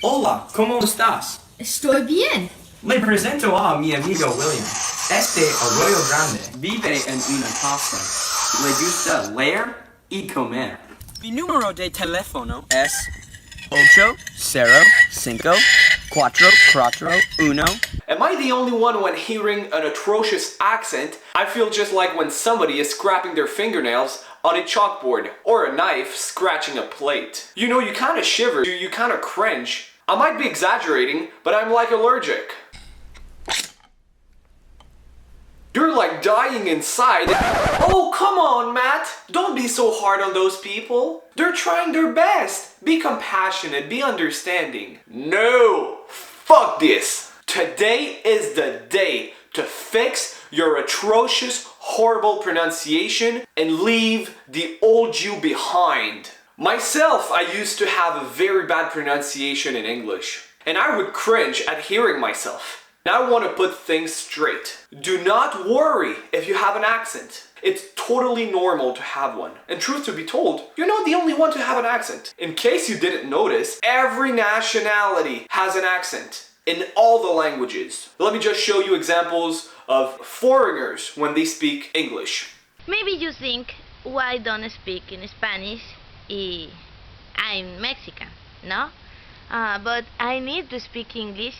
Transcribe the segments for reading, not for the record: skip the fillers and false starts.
Hola, ¿cómo estás? Estoy bien. Le presento a mi amigo William. Este Arroyo Grande vive en una casa. Le gusta leer y comer. Mi número de teléfono es 8054441. Am I the only one when hearing an atrocious accent? I feel just like when somebody is scraping their fingernails on a chalkboard or a knife scratching a plate. You know, you kind of shiver, you kind of cringe. I might be exaggerating, but I'm like allergic. You're like dying inside. Oh, come on, Matt. Don't be so hard on those people. They're trying their best. Be compassionate, be understanding. No, fuck this. Today is the day to fix your atrocious, horrible pronunciation and leave the old you behind. Myself, I used to have a very bad pronunciation in English, and I would cringe at hearing myself. Now I want to put things straight. Do not worry if you have an accent. It's totally normal to have one. And truth to be told, you're not the only one to have an accent. In case you didn't notice, every nationality has an accent in all the languages. Let me just show you examples of foreigners when they speak English. Maybe you think, why don't I speak in Spanish? I'm Mexican, no? But I need to speak English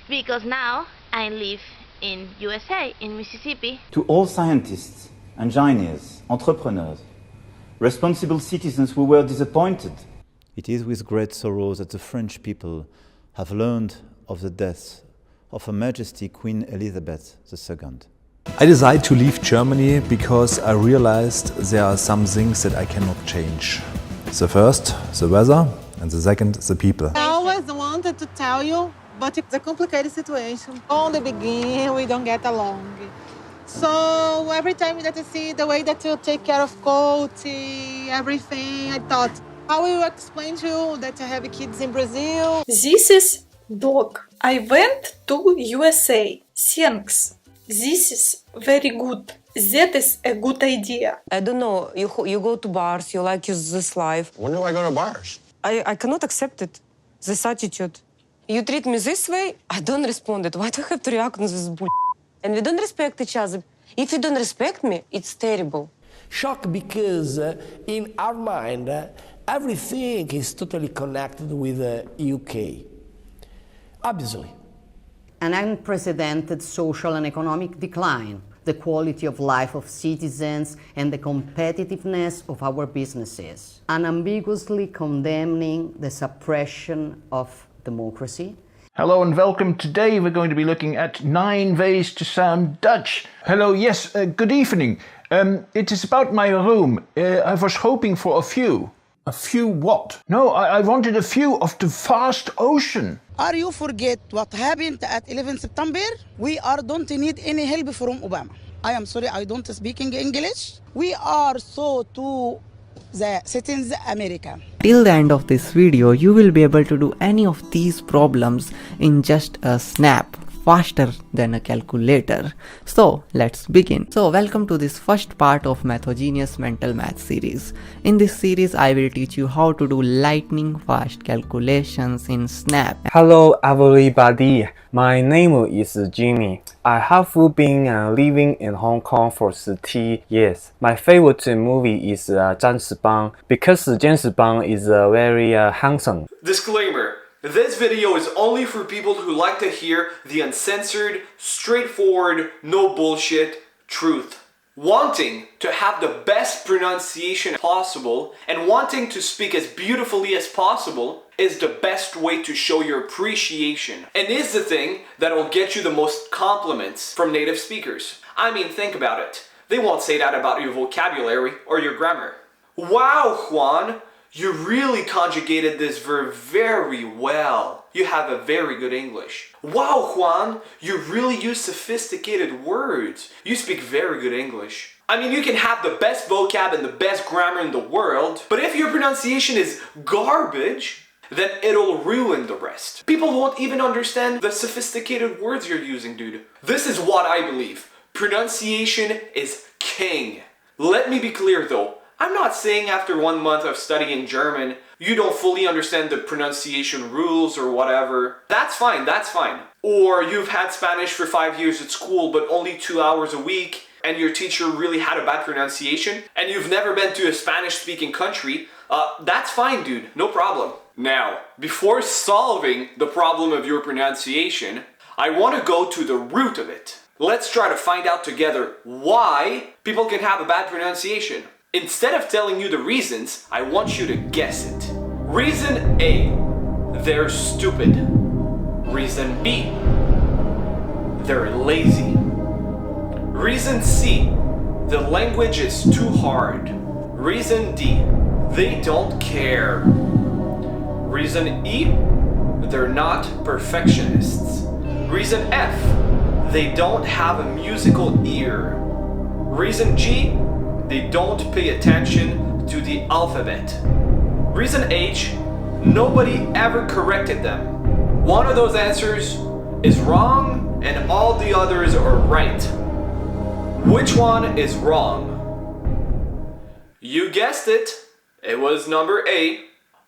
because now I live in USA, in Mississippi. To all scientists, engineers, entrepreneurs, responsible citizens who were disappointed, it is with great sorrow that the French people have learned of the death of Her Majesty Queen Elizabeth II. I decided to leave Germany because I realized there are some things that I cannot change. The first, the weather, and the second, the people. I always wanted to tell you, but it's a complicated situation. From the beginning, we don't get along. So every time that I see the way that you take care of Coty, everything, I thought, how will you explain to you that I have kids in Brazil? This is dog. I went to USA. Thanks. This is very good. That is a good idea. I don't know. You go to bars. You like this life. When do I go to bars? I cannot accept it. This attitude. You treat me this way. I don't respond it. Why do I have to react on this bull? And we don't respect each other. If you don't respect me, it's terrible. Shock because in our mind, everything is totally connected with the UK. Obviously. An unprecedented social and economic decline, the quality of life of citizens, and the competitiveness of our businesses, unambiguously condemning the suppression of democracy. Hello and welcome. Today we're going to be looking at 9 ways to sound Dutch. Hello, yes, good evening. It is about my room. I was hoping for a view. A few what? No, I wanted a view of the vast ocean. Are you forget what happened at 11 September? We don't need any help from Obama. I am sorry, I don't speak English. We are so to the citizens America. Till the end of this video, you will be able to do any of these problems in just a snap, faster than a calculator. So let's begin. So welcome to this first part of Mathogenius Mental Math series. In this series, I will teach you how to do lightning fast calculations in Snap. Hello everybody, my name is Jimmy. I have been living in Hong Kong for 30 years. My favorite movie is James Bond because James Bond is very handsome. Disclaimer. This video is only for people who like to hear the uncensored, straightforward, no bullshit truth. Wanting to have the best pronunciation possible and wanting to speak as beautifully as possible is the best way to show your appreciation and is the thing that will get you the most compliments from native speakers. I mean, think about it. They won't say that about your vocabulary or your grammar. Wow, Juan! You really conjugated this verb very well. You have a very good English. Wow, Juan, you really use sophisticated words. You speak very good English. I mean, you can have the best vocab and the best grammar in the world, but if your pronunciation is garbage, then it'll ruin the rest. People won't even understand the sophisticated words you're using, dude. This is what I believe. Pronunciation is king. Let me be clear though. I'm not saying after 1 month of studying German, you don't fully understand the pronunciation rules or whatever. That's fine, that's fine. Or you've had Spanish for 5 years at school but only 2 hours a week and your teacher really had a bad pronunciation and you've never been to a Spanish-speaking country, that's fine, dude, no problem. Now, before solving the problem of your pronunciation, I want to go to the root of it. Let's try to find out together why people can have a bad pronunciation. Instead of telling you the reasons, I want you to guess it. Reason A, they're stupid. Reason B, they're lazy. Reason C, the language is too hard. Reason D, they don't care. Reason E, they're not perfectionists. Reason F, they don't have a musical ear. Reason G, they don't pay attention to the alphabet. Reason H, nobody ever corrected them. One of those answers is wrong and all the others are right. Which one is wrong? You guessed it. It was number A.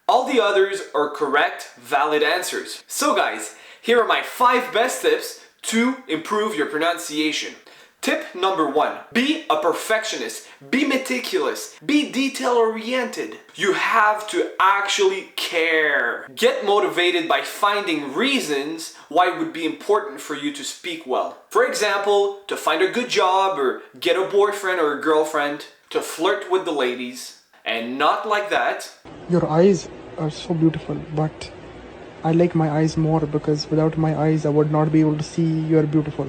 All the others are correct, valid answers. So guys, here are my 5 best tips to improve your pronunciation. Tip number 1, be a perfectionist, be meticulous, be detail-oriented. You have to actually care. Get motivated by finding reasons why it would be important for you to speak well. For example, to find a good job or get a boyfriend or a girlfriend, to flirt with the ladies, and not like that. Your eyes are so beautiful, but I like my eyes more because without my eyes I would not be able to see you are beautiful.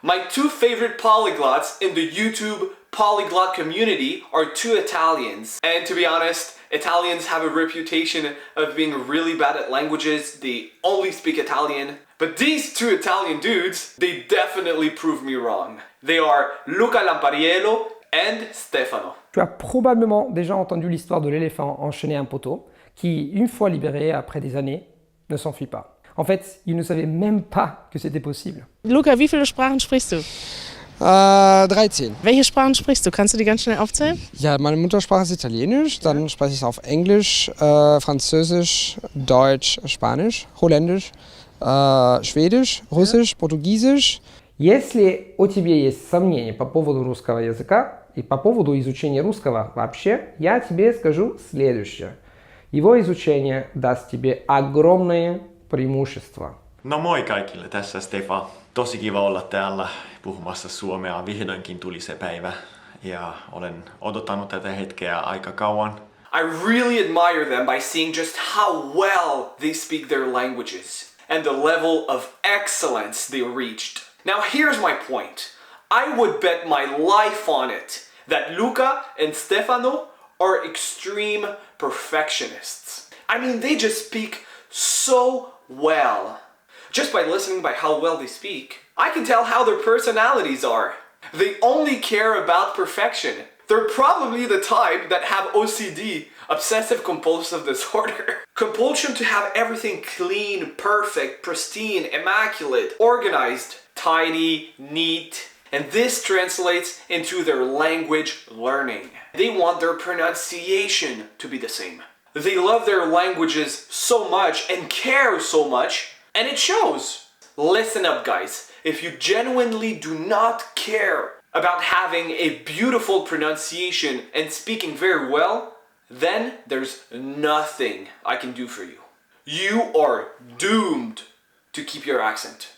My 2 favorite polyglots in the YouTube polyglot community are 2 Italians. And to be honest, Italians have a reputation of being really bad at languages. They only speak Italian. But these 2 Italian dudes, they definitely prove me wrong. They are Luca Lampariello and Stefano. Tu as probablement déjà entendu l'histoire de l'éléphant enchaîné à un poteau qui, une fois libéré après des années, ne s'enfuit pas. En fait, il ne savait même pas que c'était possible. Luca, wie viele Sprachen sprichst du? 13. Welche Sprachen sprichst du? Kannst du die ganz schnell aufzählen? Ja, meine Muttersprache ist Italienisch, dann spreche ich es auf Englisch, Französisch, Deutsch, Spanisch, Holländisch, Schwedisch, Russisch, Portugiesisch. Если у тебя есть сомнения по поводу русского языка и по поводу изучения русского вообще, я тебе скажу следующее. Его изучение даст тебе огромное преимущество. No moi kaikille, tässä Stefa. Tosi kiva olla täällä puhumassa suomea. Vihdoinkin tuli se päivä ja olen odottanut tätä hetkeä aika kauan. I really admire them by seeing just how well they speak their languages and the level of excellence they reached. Now here's my point. I would bet my life on it that Luca and Stefano are extreme perfectionists. I mean, they just speak so well. Just by listening by how well they speak, I can tell how their personalities are. They only care about perfection. They're probably the type that have OCD, obsessive compulsive disorder. Compulsion to have everything clean, perfect, pristine, immaculate, organized, tidy, neat. And this translates into their language learning. They want their pronunciation to be the same. They love their languages so much and care so much, and it shows. Listen up, guys. If you genuinely do not care about having a beautiful pronunciation and speaking very well, then there's nothing I can do for you. You are doomed to keep your accent.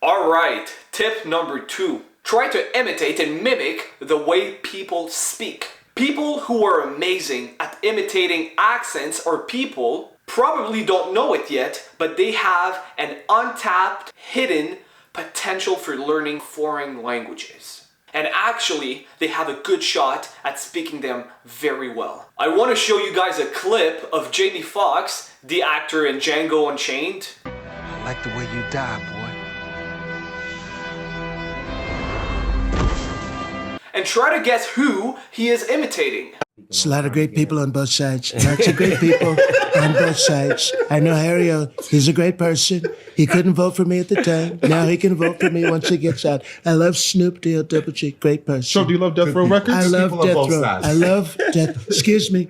Alright, tip number 2. Try to imitate and mimic the way people speak. People who are amazing at imitating accents or people probably don't know it yet, but they have an untapped, hidden potential for learning foreign languages. And actually, they have a good shot at speaking them very well. I want to show you guys a clip of Jamie Foxx, the actor in Django Unchained. I like the way you die, boy. And try to guess who he is imitating. There's a lot of great people on both sides. Lots of great people on both sides. I know Harry, he's a great person. He couldn't vote for me at the time. Now he can vote for me once he gets out. I love Snoop D-O Double G, great person. So do you love Death Row Records? I love People on Death both Row. sides. I love Death. Excuse me.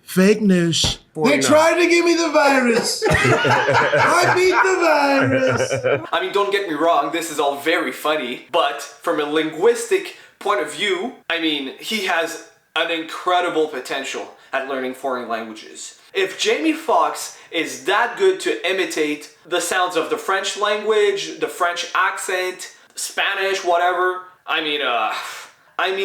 Fake news. They're trying to give me the virus. I beat the virus. I mean, don't get me wrong, this is all very funny, but from a linguistic point of view, I mean, he has an incredible potential at learning foreign languages. If Jamie Foxx is that good to imitate the sounds of the French language, the French accent, Spanish, whatever, I mean,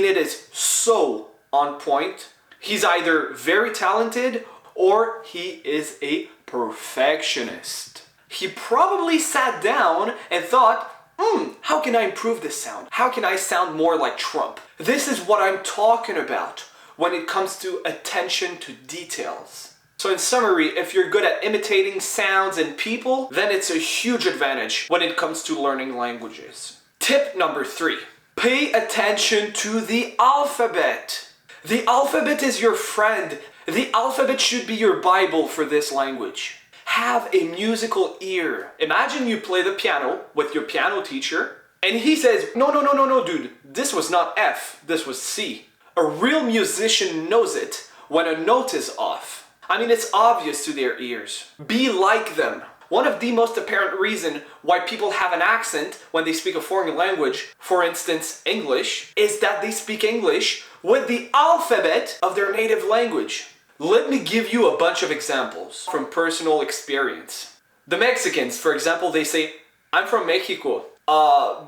it is so on point. He's either very talented or he is a perfectionist. He probably sat down and thought, how can I improve this sound? How can I sound more like Trump? This is what I'm talking about when it comes to attention to details. So in summary, if you're good at imitating sounds and people, then it's a huge advantage when it comes to learning languages. Tip number 3, pay attention to the alphabet. The alphabet is your friend. The alphabet should be your Bible for this language. Have a musical ear. Imagine you play the piano with your piano teacher and he says, no, dude, this was not F, this was C. A real musician knows it when a note is off. I mean, it's obvious to their ears. Be like them. One of the most apparent reasons why people have an accent when they speak a foreign language, for instance, English, is that they speak English with the alphabet of their native language. Let me give you a bunch of examples from personal experience. The Mexicans, for example, they say, I'm from Mexico.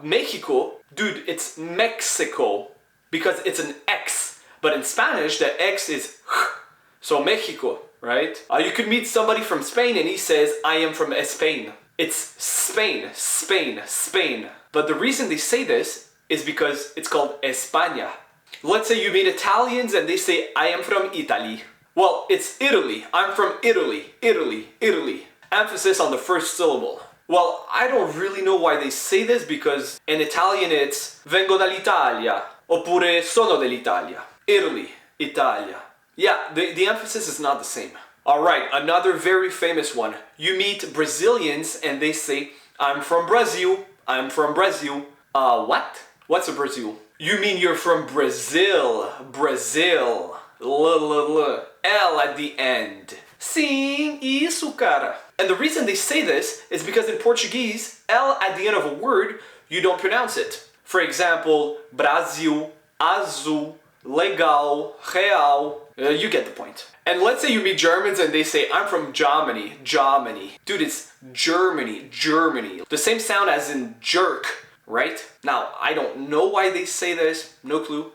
Mexico? Dude, it's Mexico because it's an X. But in Spanish, the X is so Mexico, right? You could meet somebody from Spain and he says, I am from Spain. It's Spain, Spain, Spain. But the reason they say this is because it's called España. Let's say you meet Italians and they say, I am from Italy. Well, it's Italy. I'm from Italy, Italy, Italy. Emphasis on the first syllable. Well, I don't really know why they say this because in Italian it's vengo dall'Italia oppure sono dell'Italia. Italy, Italia. Yeah, the emphasis is not the same. Alright, another very famous one. You meet Brazilians and they say, I'm from Brazil, I'm from Brazil. What? What's a Brazil? You mean you're from Brazil, Brazil. L at the end. Sim, isso, cara. And the reason they say this is because in Portuguese, L at the end of a word, you don't pronounce it. For example, Brasil, azul, legal, real. You get the point. And let's say you meet Germans and they say, I'm from Germany, Germany. Dude, it's Germany, Germany. The same sound as in jerk, right? Now, I don't know why they say this, no clue.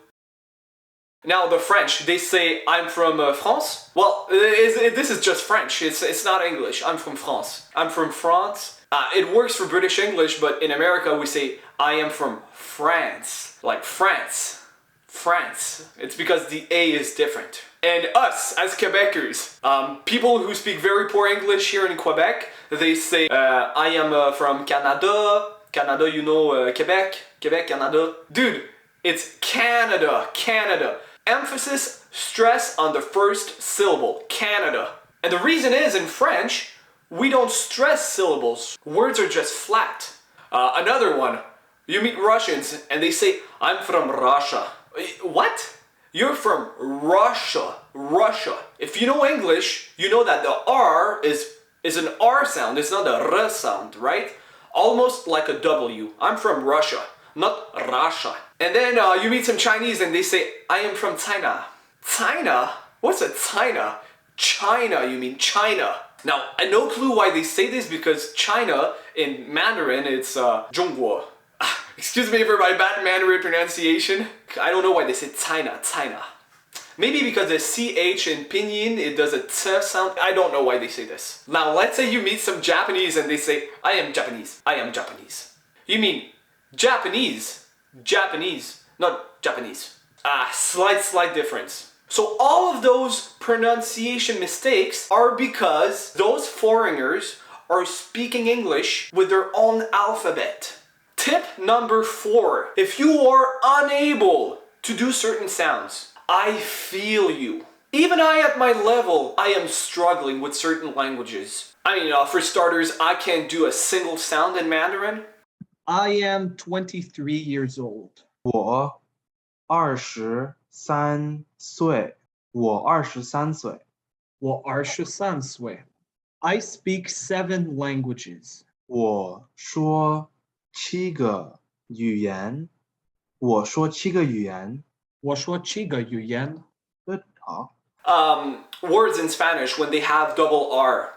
Now the French, they say, I'm from France. Well, this is just French, it's not English. I'm from France. I'm from France. It works for British English, but in America we say, I am from France. Like France. France. It's because the A is different. And us, as Quebecers, people who speak very poor English here in Quebec, they say, I am from Canada. Canada, you know, Quebec. Quebec, Canada. Dude, it's Canada, Canada. Emphasis, stress on the first syllable, Canada. And the reason is, in French, we don't stress syllables. Words are just flat. Another one, you meet Russians and they say, I'm from Russia. What? You're from Russia, Russia. If you know English, you know that the R is an R sound, it's not a R sound, right? Almost like a W. I'm from Russia, not Russia. And then you meet some Chinese and they say, I am from China. China? What's a China? China, you mean China. Now, I have no clue why they say this because China, in Mandarin, it's Zhongguo. Excuse me for my bad Mandarin pronunciation. I don't know why they say China, China. Maybe because the CH in pinyin, it does a T sound. I don't know why they say this. Now, let's say you meet some Japanese and they say, I am Japanese, I am Japanese. You mean Japanese? Japanese, not Japanese. Slight difference. So all of those pronunciation mistakes are because those foreigners are speaking English with their own alphabet. Tip number 4. If you are unable to do certain sounds. I feel you. Even I at my level, I am struggling with certain languages. I mean, for starters, I can't do a single sound in Mandarin. I am 23 years old. 我23岁。我23岁。我23岁。I speak 7 languages. 我说7个语言。我说7个语言。我说7个语言。 Good. 好。Words in Spanish, when they have double R,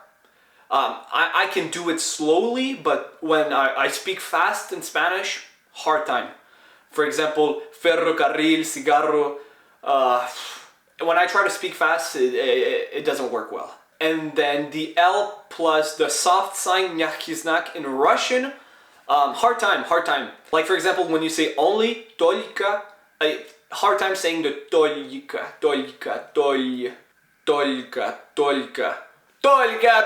I can do it slowly, but when I speak fast in Spanish, hard time. For example, ferrocarril, cigarro. When I try to speak fast, it doesn't work well. And then the L plus the soft sign nyakiznak in Russian, hard time. Like for example, when you say only, только, hard time saying the только,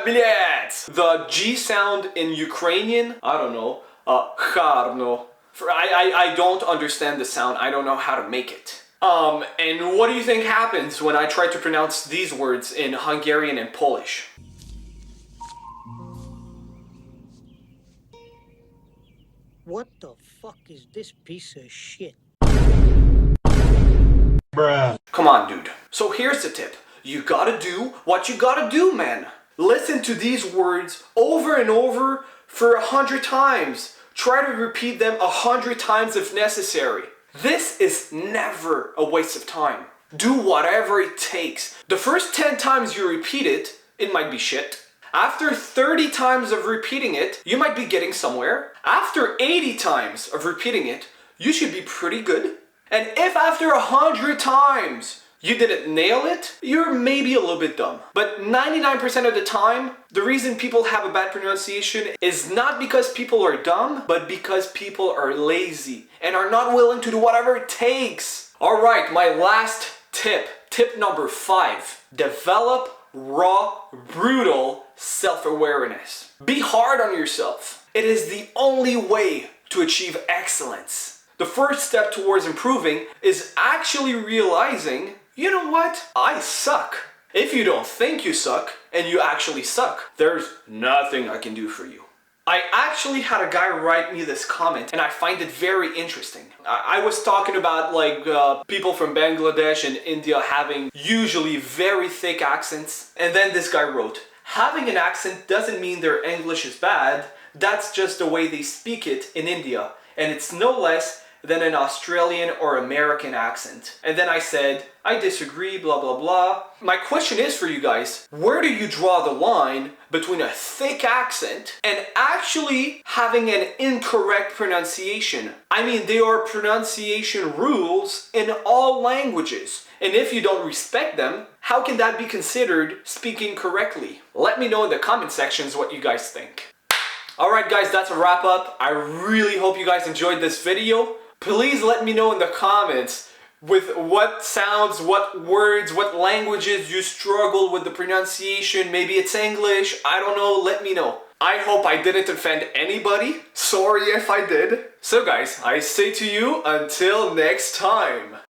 блядь! The G sound in Ukrainian, I don't know, harno. I don't understand the sound, I don't know how to make it. And what do you think happens when I try to pronounce these words in Hungarian and Polish? What the fuck is this piece of shit? Bruh. Come on, dude. So here's the tip. You gotta do what you gotta do, man. Listen to these words over and over for 100 times. Try to repeat them 100 times if necessary. This is never a waste of time. Do whatever it takes. The first 10 times you repeat it, it might be shit. After 30 times of repeating it, you might be getting somewhere. After 80 times of repeating it, you should be pretty good. And if after 100 times you didn't nail it, you're maybe a little bit dumb. But 99% of the time, the reason people have a bad pronunciation is not because people are dumb, but because people are lazy and are not willing to do whatever it takes. All right, my last tip. Tip number 5. Develop raw, brutal self-awareness. Be hard on yourself. It is the only way to achieve excellence. The first step towards improving is actually realizing, you know what? I suck. If you don't think you suck, and you actually suck, there's nothing I can do for you. I actually had a guy write me this comment, and I find it very interesting. I was talking about people from Bangladesh and India having usually very thick accents, and then this guy wrote, having an accent doesn't mean their English is bad, that's just the way they speak it in India, and it's no less than an Australian or American accent. And then I said, I disagree, blah blah blah. My question is for you guys, where do you draw the line between a thick accent and actually having an incorrect pronunciation? I mean, there are pronunciation rules in all languages, and if you don't respect them, how can that be considered speaking correctly? Let me know in the comment sections what you guys think. Alright guys, that's a wrap up. I really hope you guys enjoyed this video. Please let me know in the comments with what sounds, what words, what languages you struggle with the pronunciation. Maybe it's English, I don't know, let me know. I hope I didn't offend anybody. Sorry if I did. So guys, I say to you, until next time.